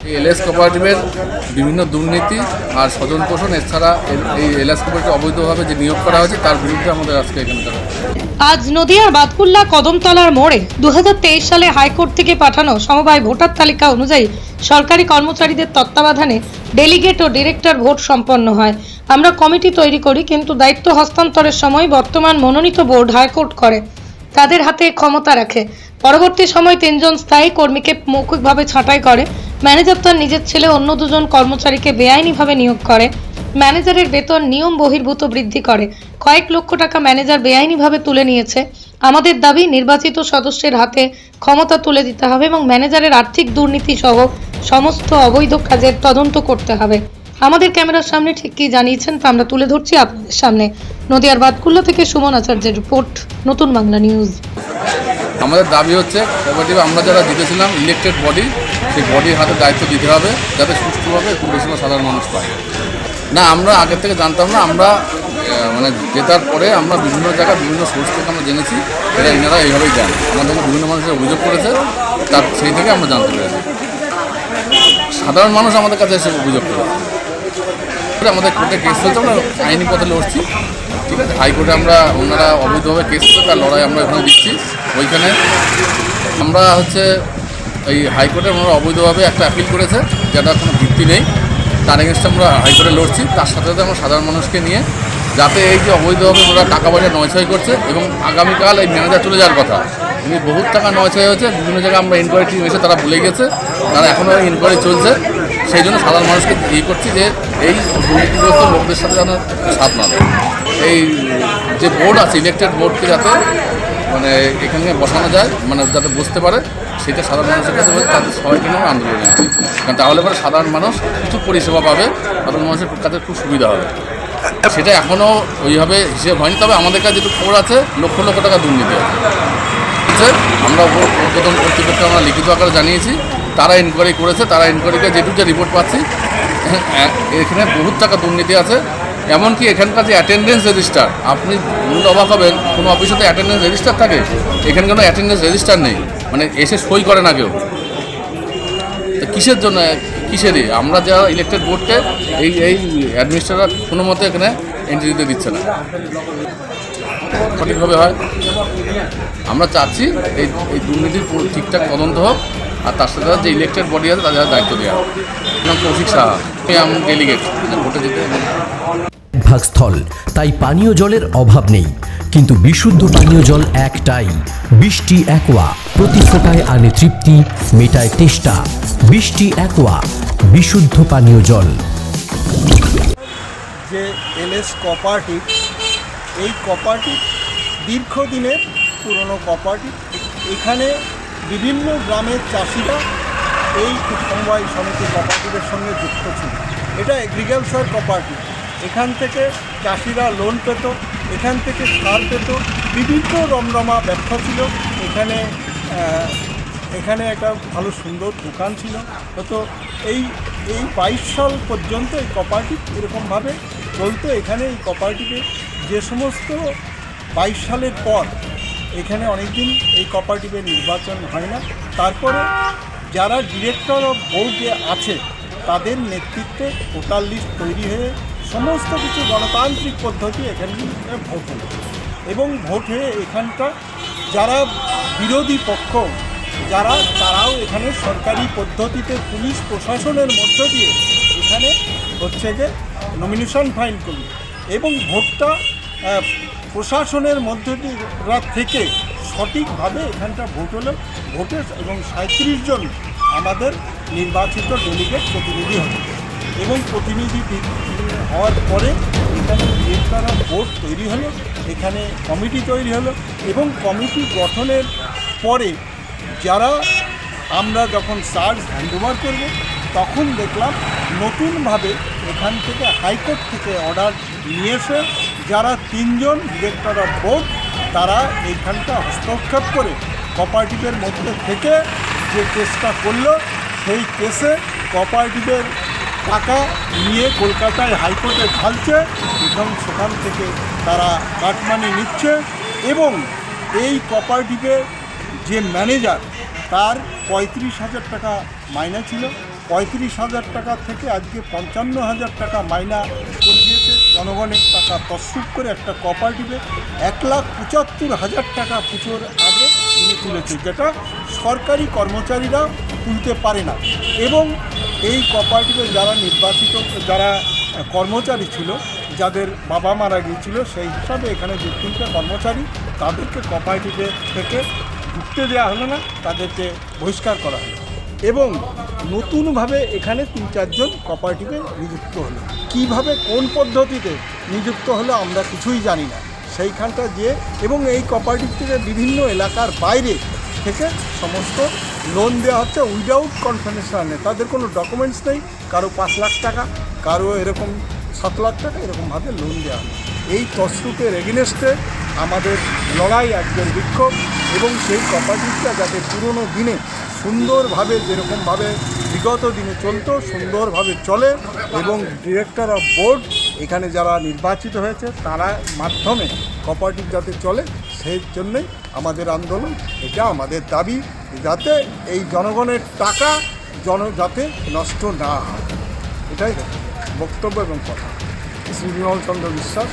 LS কোঅপারেটিভের বিভিন্ন দুর্নীতি আর স্বজন পোষণ এছাড়া এই এলএস কোঅপারেটিভ অবৈধভাবে যে নিয়োগ করা হয়েছে তার বিরুদ্ধে আমাদের আজকে এখানে করা। আজ নদিয়ার বাতকুল্লা কদমতলার মোড়ে 2023 সালে হাইকোর্ট থেকে পাঠানো সমবায় ভোটার তালিকা অনুযায়ী সরকারি কর্মচারীদের তত্ত্বাবধানে ডেলিগেট ও ডিরেক্টর ভোট সম্পন্ন হয়। আমরা কমিটি তৈরি করি, কিন্তু দায়িত্ব হস্তান্তরের সময় বর্তমান মনোনীত বোর্ড হাইকোর্ট করে তাদের হাতে ক্ষমতা রাখে। পরবর্তী সময় 3 জন স্থায়ী কর্মীকে মৌখিকভাবে ছাঁটাই করে। ম্যানেজার তার নিজের ছেলে অন্য 2 জন কর্মচারীকে বেআইনিভাবে নিয়োগ করে। ম্যানেজারের বেতন নিয়ম বহির্ভূত বৃদ্ধি করে। কয়েক লক্ষ টাকা ম্যানেজার বেআইনিভাবে তুলে নিয়েছে। আমাদের দাবি, নির্বাচিত সদস্যের হাতে ক্ষমতা তুলে দিতে হবে এবং ম্যানেজারের আর্থিক দুর্নীতি সহ সমস্ত অবৈধ কাজের তদন্ত করতে হবে। আমাদের ক্যামেরার সামনে ঠিক কী জানিয়েছেন তা আমরা তুলে ধরছি আপনাদের সামনে। নদিয়ার বাতকুল্লা থেকে সুমন আচার্যের রিপোর্ট, নতুন বাংলা নিউজ। আমাদের দাবি হচ্ছে কোঅপারেটিভ আমরা যারা জিতেছিলাম ইলেকটেড বডি, সেই বডির হাতে দায়িত্ব দিতে হবে যাতে সুষ্ঠুভাবে পরিষেবা সাধারণ মানুষ পায়। না, আমরা আগের থেকে জানতাম না। আমরা জেতার পরে আমরা বিভিন্ন জায়গায় বিভিন্ন সোর্স থেকে আমরা জেনেছি এনারা এইভাবেই দেন। আমাদেরকে বিভিন্ন মানুষের অভিযোগ করেছে, তার সেই থেকে আমরা জানতে পেরেছি। সাধারণ মানুষ আমাদের কাছে এসে অভিযোগ করেছে। আমাদের কোর্টে কেস চলছে, আমরা আইনি পথে লড়ছি। ঠিক আছে, হাইকোর্টে ওনারা অবৈধভাবে কেস করে তার লড়াই আমরা এখানে দিচ্ছি। ওইখানে আমরা এই হাইকোর্টে ওনারা অবৈধভাবে একটা অ্যাপিল করেছে, যেটা কোনো ভিত্তি নেই, তার এগেনস্টে আমরা হাইকোর্টে লড়ছি। তার সাথে সাথে আমরা সাধারণ মানুষকে নিয়ে, যাতে এই যে অবৈধভাবে ওনারা টাকা পয়সা নয়ছয় করছে এবং আগামীকাল এই ম্যানেজার চলে যাওয়ার কথা, উনি বহুত টাকা নয়ছয় হয়েছে। বিভিন্ন জায়গায় আমরা ইনকোয়ারি টিম এসে তারা ভুলে গেছে, তারা এখনও ইনকোয়ারি চলছে। সেই জন্য সাধারণ মানুষকে করছি যে এই দুর্নীতিগ্রস্ত লোকদের সাথে যেন সাথ না দেয়। এই যে বোর্ড আছে, ইলেকটেড বোর্ডকে যাতে এখানে বসানো যায়, যাতে বুঝতে পারে, সেটা সাধারণ মানুষের কাছে বলছে। তাদের সবাইকে নিয়ে আন্দোলন জানাচ্ছি, কারণ তাহলে পরে সাধারণ মানুষ কিছু পরিষেবা পাবে, সাধারণ মানুষের কাছে খুব সুবিধা হবে। সেটা এখনও ওইভাবে হিসেব হয়নি, তবে আমাদের কাছে যেটুকু খবর আছে লক্ষ লক্ষ টাকা দুর্নীতি আছে। আমরা প্রথম কর্তৃপক্ষকে আমরা লিখিত আকারে জানিয়েছি, তারা ইনকোয়ারি করেছে। তারা ইনকোয়ারিকে যেটুকু যে রিপোর্ট পাচ্ছি, এখানে বহুত টাকা দুর্নীতি আছে। এমনকি এখানকার যে অ্যাটেন্ডেন্স রেজিস্টার, আপনি অবাক হবেন, কোনো অফিসে তো অ্যাটেন্ডেন্স রেজিস্টার থাকে, এখানে কোনো অ্যাটেন্ডেন্স রেজিস্টার নেই, এসে সই করে না কেউ। তো কিসের জন্য, কিসেরই আমরা যারা ইলেকটেড বোর্ডকে এই অ্যাডমিনিস্ট্রেটররা কোনো মতে এখানে এন্ট্রি দিতে দিচ্ছে না, সঠিকভাবে হয়। আমরা চাচ্ছি এই দুর্নীতির ঠিকঠাক তদন্ত হোক, আর তার সাথে যে ইলেকটেড বডি আছে তাদের দায়িত্ব দেওয়া হোক। কৌশিক সাহা, আমি ডেলিগেট, ভোটে যেতে ভাগস্থল, তাই পানীয় জলের অভাব নেই। কিন্তু বিশুদ্ধ পানীয় জল একটাই, বৃষ্টি অ্যাকোয়া। প্রতি ফোঁটায় আনে তৃপ্তি, মেটায় তেষ্টা। বৃষ্টি অ্যাকোয়া, বিশুদ্ধ পানীয় জল। যে এলএস কোঅপারেটিভ, এই কোঅপারেটিভ দীর্ঘদিনের পুরনো কোঅপারেটিভ। এখানে বিভিন্ন গ্রামের চাষিরা এই সমবায় সমিতি কোঅপারেটিভের সঙ্গে যুক্ত ছিল। এটা এগ্রিকালচার কোঅপারেটিভ। এখান থেকে চাষিরা লোন পেত, এখান থেকে সার পেত, বিভিন্ন রমরমা ব্যবসা ছিল। এখানে একটা ভালো সুন্দর দোকান ছিল। তো এই 22 সাল পর্যন্ত এই কোঅপারেটিভ এরকমভাবে চলতো। এখানে এই কোঅপারেটিভে যে সমস্ত 22 সালের পর এখানে অনেকদিন এই কোঅপারেটিভের নির্বাচন হয় না। তারপরে যারা ডিরেক্টর অফ বোর্ডে আছে তাদের নেতৃত্বে ভোটার লিস্ট তৈরি হয়ে সমস্ত কিছু গণতান্ত্রিক পদ্ধতি এখানে ভোট হলো, এবং ভোট হয়ে এখানকার যারা বিরোধী পক্ষ তারাও এখানে সরকারি পদ্ধতিতে পুলিশ প্রশাসনের মধ্য দিয়ে এখানে যে নমিনেশন ফাইল করল, এবং ভোটটা প্রশাসনের মধ্য থেকে সঠিকভাবে এখানটা ভোট হলো। ভোটে এবং 37 জন আমাদের নির্বাচিত ডেলিগেট প্রতিনিধি হলো, এবং প্রতিনিধি হওয়ার পরে এখানে ডিরেক্টর অফ বোর্ড তৈরি হলো, এখানে কমিটি তৈরি হলো, এবং কমিটি গঠনের পরে আমরা যখন চার্জ হ্যান্ডওভার করব, তখন দেখলাম নতুনভাবে এখান থেকে হাইকোর্ট থেকে অর্ডার নিয়ে এসে যারা 3 জন ডিরেক্টর অফ বোর্ড, তারা এইখানটা হস্তক্ষেপ করে কোঅপারেটিভের মধ্যে থেকে যে কেসটা করলো, সেই কেসে কোঅপারেটিভের টাকা নিয়ে কলকাতায় হাইকোর্টে ঢালছে, এবং সেখান থেকে তারা কাটমানি নিচ্ছে। এবং এই কোঅপারেটিভের যে ম্যানেজার, তার 35,000 টাকা মাইনে ছিল, 35,000 টাকা থেকে আজকে 55,000 টাকা মাইনা করে দিয়েছে। জনগণের টাকা তসরুপ করে একটা কোঅপারেটিভে 1,75,000 টাকা পুজোর আগে তিনি তুলেছে, যেটা সরকারি কর্মচারীরা তুলতে পারে না। এবং এই কোঅপারেটিভে যারা নির্বাচিত, যারা কর্মচারী ছিল, যাদের বাবা মারা গিয়েছিল, সেই হিসাবে এখানে যে 3টে কর্মচারী, তাদেরকে কোঅপারেটিভে থেকে ঢুকতে দেওয়া হলো না, তাদেরকে বহিষ্কার করা হলো। এবং নতুনভাবে এখানে 3-4 জন কোঅপারেটিভে নিযুক্ত হলো। কিভাবে, কোন পদ্ধতিতে নিযুক্ত হলো আমরা কিছুই জানি না সেইখানটা যে। এবং এই কোঅপারেটিভ থেকে বিভিন্ন এলাকার বাইরে থেকে সমস্ত লোন দেওয়া হচ্ছে উইদাউট কনফিডেন্সিয়াল। তাদের কোনো ডকুমেন্টস নেই, কারো 5 লাখ টাকা, কারো এরকম 7 লাখ টাকা, এরকমভাবে লোন দেওয়া হয়। এই তসরুপের এগেনস্টে আমাদের লড়াই, একজন বিক্ষোভ। এবং সেই কোঅপারেটিভটা যাতে পুরনো দিনে সুন্দরভাবে, যেরকমভাবে বিগত দিনে চলতো, সুন্দরভাবে চলে। এবং ডিরেক্টর অফ বোর্ড এখানে যারা নির্বাচিত হয়েছে তারা মাধ্যমে কোঅপারেটিভ যাতে চলে, সেই জন্যই আমাদের আন্দোলন। এটা আমাদের দাবি, যাতে এই জনগণের টাকা যাতে নষ্ট না হয়। এটাই বক্তব্য এবং কথা। শ্রী বিমল চন্দ্র বিশ্বাস,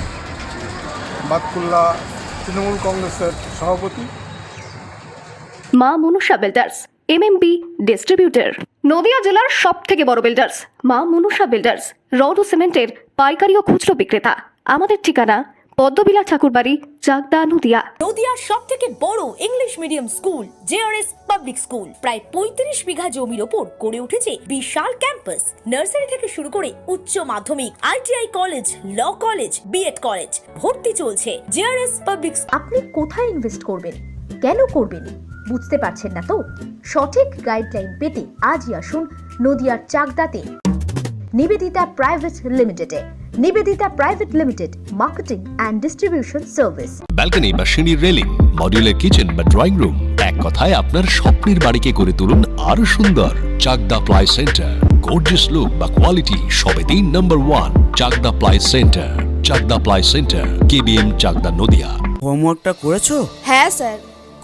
বাতকুল্লা তৃণমূল কংগ্রেসের সভাপতি। মা Manusha builders, MMB distributor, Nadia জেলার সব থেকে বড় বিল্ডার্স। মা মনুষা বিল্ডার্স, রড ও সিমেন্টের পাইকারি ও খুচরো বিক্রেতা। আমাদের ঠিকানা পদ্মবিলা ঠাকুরবাড়ি, চাকদা, নদিয়া। নদিয়ার সব থেকে বড় English medium school JRS public school প্রায় 35 বিঘা জমির ওপর গড়ে উঠেছে বিশাল ক্যাম্পাস। নার্সারি থেকে শুরু করে উচ্চ মাধ্যমিক, ITI college, law college, BEd college, ভর্তি চলছে। JRS public. আপনি কোথায় ইনভেস্ট করবেন, কেন করবেন, বুঝতে পারছেন না তো? সঠিক গাইডলাইন পেতে আজই আসুন নদিয়ার চাকদাতে নিবেদিতা প্রাইভেট লিমিটেডে। Nivedita private limited, marketing and distribution service. Balcony বা সিঁড়ির রেলিং, মডিউলার কিচেন বা ড্রয়িং রুম, এক কথায় আপনার স্বপ্নের বাড়িকে করে তুলুন আরো সুন্দর। Chakda ply centre, gorgeous look বা কোয়ালিটি সবে 3 number 1 Chakda ply centre. Chakda ply centre, KBM, Chakda, Nadia. হোমওয়ার্কটা করেছো? হ্যাঁ স্যার।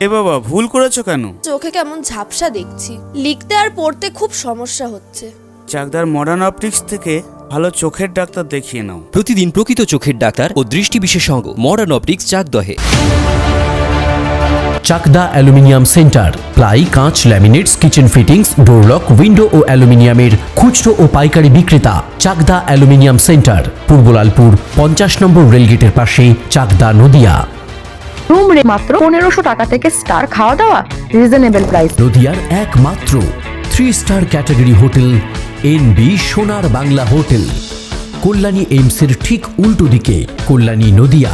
এ বাবা, ভুল করেছো কেন? চোখে কেমন ঝাপসা দেখছি, লিখতে আর পড়তে খুব সমস্যা হচ্ছে। চাকদার মডার্ন অপটিক্স থেকে ভালো চোখের ডাক্তার দেখিয়ে নাও। প্রতিদিন প্রকৃত চোখের ডাক্তার ও দৃষ্টি বিশেষজ্ঞ মডার্ন অপটিক্স, চাকদহে। চাকদা অ্যালুমিনিয়াম সেন্টার, প্লাই, কাঁচ, laminates, kitchen fittings, door lock, window ও অ্যালুমিনিয়ামের খুচরো ও পাইকারি বিক্রেতা। Chakda aluminium centre, Purbalalpur 50 number রেলগেটের পাশে, চাকদা, নদিয়া। রুম রে মাত্র 1500 টাকা থেকে স্টার, খাওয়া দাওয়া রিজনেবল প্রাইস। নদিয়ার একমাত্র 3 স্টার ক্যাটাগরি হোটেল এনবি সোনার বাংলা হোটেল, কল্যাণী এইমসের ঠিক উল্টো দিকে, কল্যাণী, নদিয়া।